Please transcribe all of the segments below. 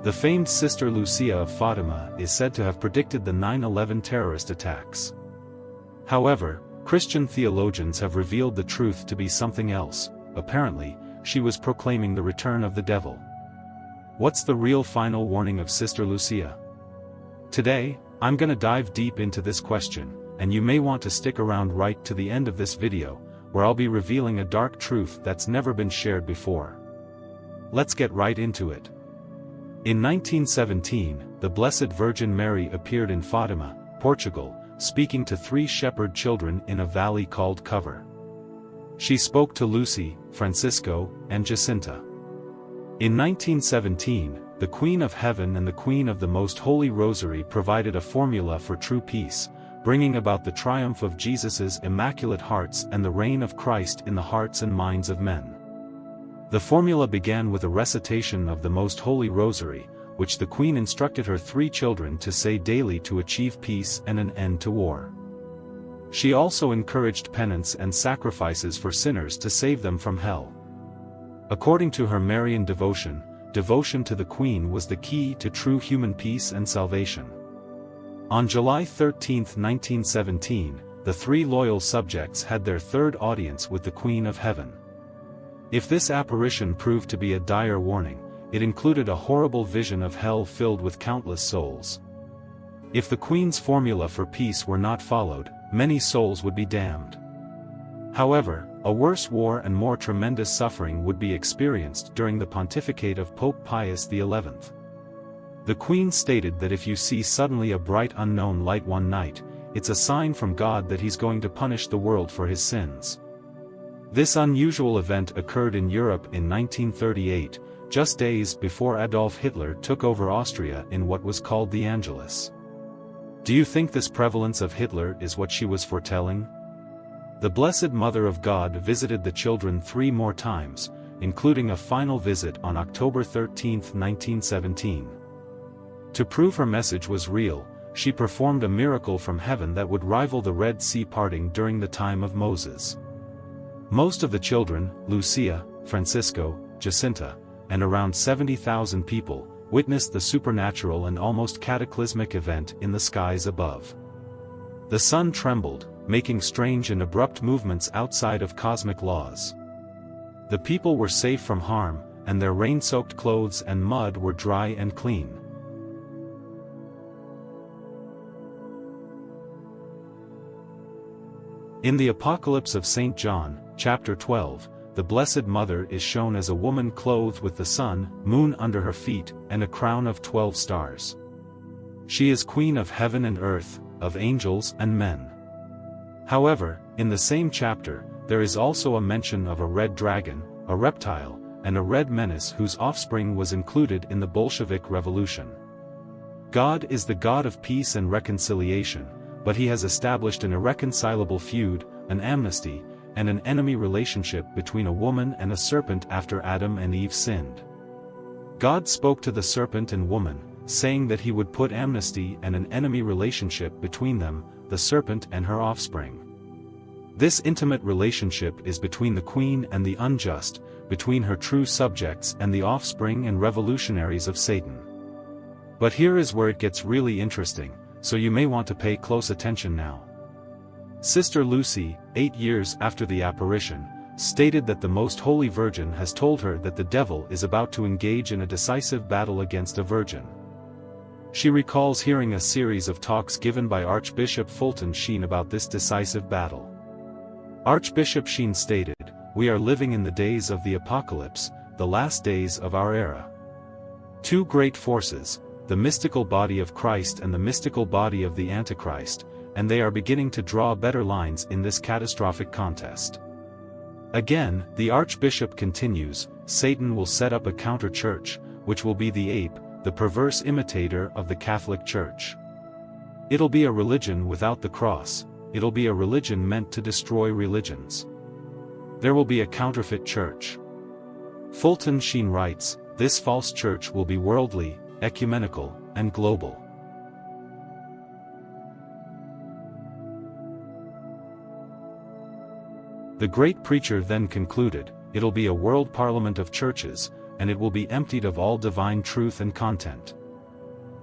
The famed Sister Lucia of Fatima is said to have predicted the 9/11 terrorist attacks. However, Christian theologians have revealed the truth to be something else. Apparently, she was proclaiming the return of the devil. What's the real final warning of Sister Lucia? Today, I'm gonna dive deep into this question, and you may want to stick around right to the end of this video, where I'll be revealing a dark truth that's never been shared before. Let's get right into it. In 1917, the Blessed Virgin Mary appeared in Fatima, Portugal, speaking to 3 shepherd children in a valley called Cover. She spoke to Lucy, Francisco, and Jacinta. In 1917, the Queen of Heaven and the Queen of the Most Holy Rosary provided a formula for true peace, bringing about the triumph of Jesus's Immaculate Hearts and the reign of Christ in the hearts and minds of men. The formula began with a recitation of the Most Holy Rosary, which the Queen instructed her 3 children to say daily to achieve peace and an end to war. She also encouraged penance and sacrifices for sinners to save them from hell. According to her Marian devotion, devotion to the Queen was the key to true human peace and salvation. On July 13, 1917, the 3 loyal subjects had their 3rd audience with the Queen of Heaven. If this apparition proved to be a dire warning, it included a horrible vision of hell filled with countless souls. If the Queen's formula for peace were not followed, many souls would be damned. However, a worse war and more tremendous suffering would be experienced during the pontificate of Pope Pius XI. The Queen stated that if you see suddenly a bright unknown light one night, it's a sign from God that He's going to punish the world for his sins. This unusual event occurred in Europe in 1938, just days before Adolf Hitler took over Austria in what was called the Angelus. Do you think this prevalence of Hitler is what she was foretelling? The Blessed Mother of God visited the children 3 more times, including a final visit on October 13, 1917. To prove her message was real, she performed a miracle from heaven that would rival the Red Sea parting during the time of Moses. Most of the children, Lucia, Francisco, Jacinta, and around 70,000 people, witnessed the supernatural and almost cataclysmic event in the skies above. The sun trembled, making strange and abrupt movements outside of cosmic laws. The people were safe from harm, and their rain-soaked clothes and mud were dry and clean. In the Apocalypse of St. John, chapter 12, the Blessed Mother is shown as a woman clothed with the sun, moon under her feet, and a crown of 12 stars. She is Queen of heaven and earth, of angels and men. However, in the same chapter, there is also a mention of a red dragon, a reptile, and a red menace whose offspring was included in the Bolshevik Revolution. God is the God of peace and reconciliation, but He has established an irreconcilable feud, an amnesty, and an enemy relationship between a woman and a serpent after Adam and Eve sinned. God spoke to the serpent and woman, saying that He would put amnesty and an enemy relationship between them, the serpent and her offspring. This intimate relationship is between the Queen and the unjust, between her true subjects and the offspring and revolutionaries of Satan. But here is where it gets really interesting, so you may want to pay close attention now. Sister Lucy, 8 years after the apparition, stated that the Most Holy Virgin has told her that the devil is about to engage in a decisive battle against a virgin. She recalls hearing a series of talks given by Archbishop Fulton Sheen about this decisive battle. Archbishop Sheen stated, "We are living in the days of the apocalypse, the last days of our era. 2 great forces, the mystical body of Christ and the mystical body of the Antichrist, and they are beginning to draw better lines in this catastrophic contest." Again, the Archbishop continues, "Satan will set up a counter-church, which will be the ape, the perverse imitator of the Catholic Church. It'll be a religion without the cross, it'll be a religion meant to destroy religions. There will be a counterfeit church." Fulton Sheen writes, "This false church will be worldly, ecumenical, and global." The great preacher then concluded, "It'll be a world parliament of churches, and it will be emptied of all divine truth and content.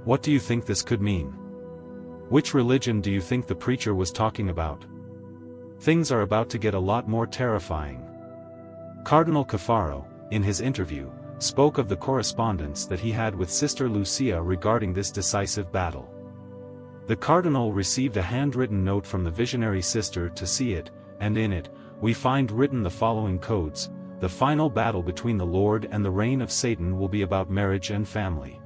What do you think this could mean? Which religion do you think the preacher was talking about? Things are about to get a lot more terrifying. Cardinal Cafaro, in his interview, spoke of the correspondence that he had with Sister Lucia regarding this decisive battle. The cardinal received a handwritten note from the visionary sister to see it, and in it, we find written the following codes: the final battle between the Lord and the reign of Satan will be about marriage and family.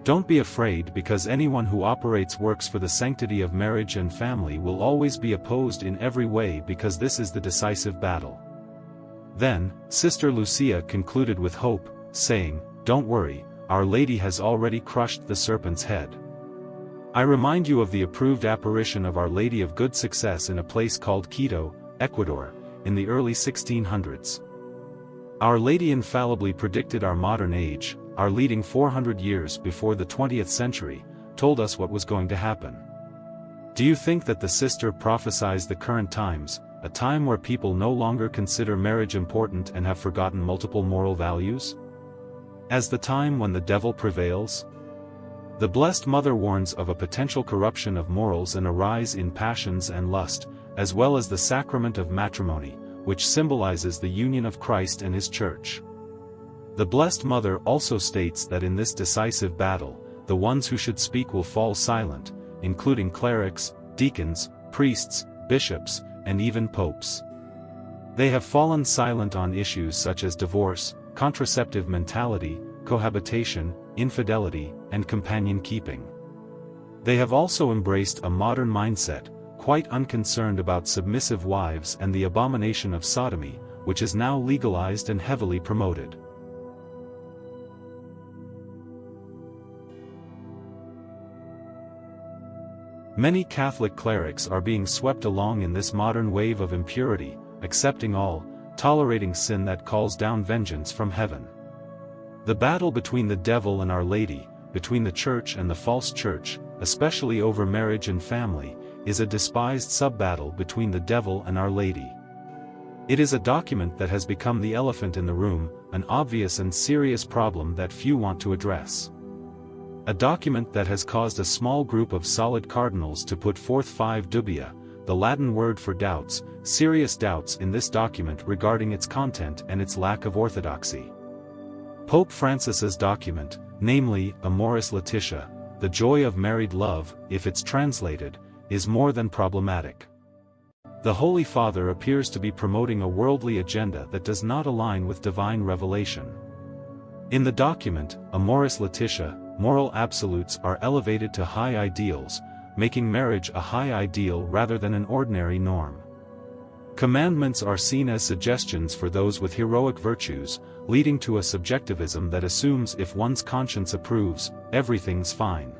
Don't be afraid, because anyone who operates works for the sanctity of marriage and family will always be opposed in every way, because this is the decisive battle. Then, Sister Lucia concluded with hope, saying, "Don't worry, Our Lady has already crushed the serpent's head." I remind you of the approved apparition of Our Lady of Good Success in a place called Quito, Ecuador, in the early 1600s. Our Lady infallibly predicted our modern age. Our leading 400 years before the 20th century, told us what was going to happen. Do you think that the sister prophesies the current times, a time where people no longer consider marriage important and have forgotten multiple moral values, as the time when the devil prevails? The Blessed Mother warns of a potential corruption of morals and a rise in passions and lust, as well as the sacrament of matrimony, which symbolizes the union of Christ and His Church. The Blessed Mother also states that in this decisive battle, the ones who should speak will fall silent, including clerics, deacons, priests, bishops, and even popes. They have fallen silent on issues such as divorce, contraceptive mentality, cohabitation, infidelity, and companion keeping. They have also embraced a modern mindset, quite unconcerned about submissive wives and the abomination of sodomy, which is now legalized and heavily promoted. Many Catholic clerics are being swept along in this modern wave of impurity, accepting all, tolerating sin that calls down vengeance from heaven. The battle between the devil and Our Lady, between the Church and the false church, especially over marriage and family, is a despised sub-battle between the devil and Our Lady. It is a document that has become the elephant in the room, an obvious and serious problem that few want to address. A document that has caused a small group of solid cardinals to put forth 5 dubia, the Latin word for doubts, serious doubts in this document regarding its content and its lack of orthodoxy. Pope Francis's document, namely, Amoris Laetitia, the joy of married love, if it's translated, is more than problematic. The Holy Father appears to be promoting a worldly agenda that does not align with divine revelation. In the document, Amoris Laetitia, moral absolutes are elevated to high ideals, making marriage a high ideal rather than an ordinary norm. Commandments are seen as suggestions for those with heroic virtues, leading to a subjectivism that assumes if one's conscience approves, everything's fine.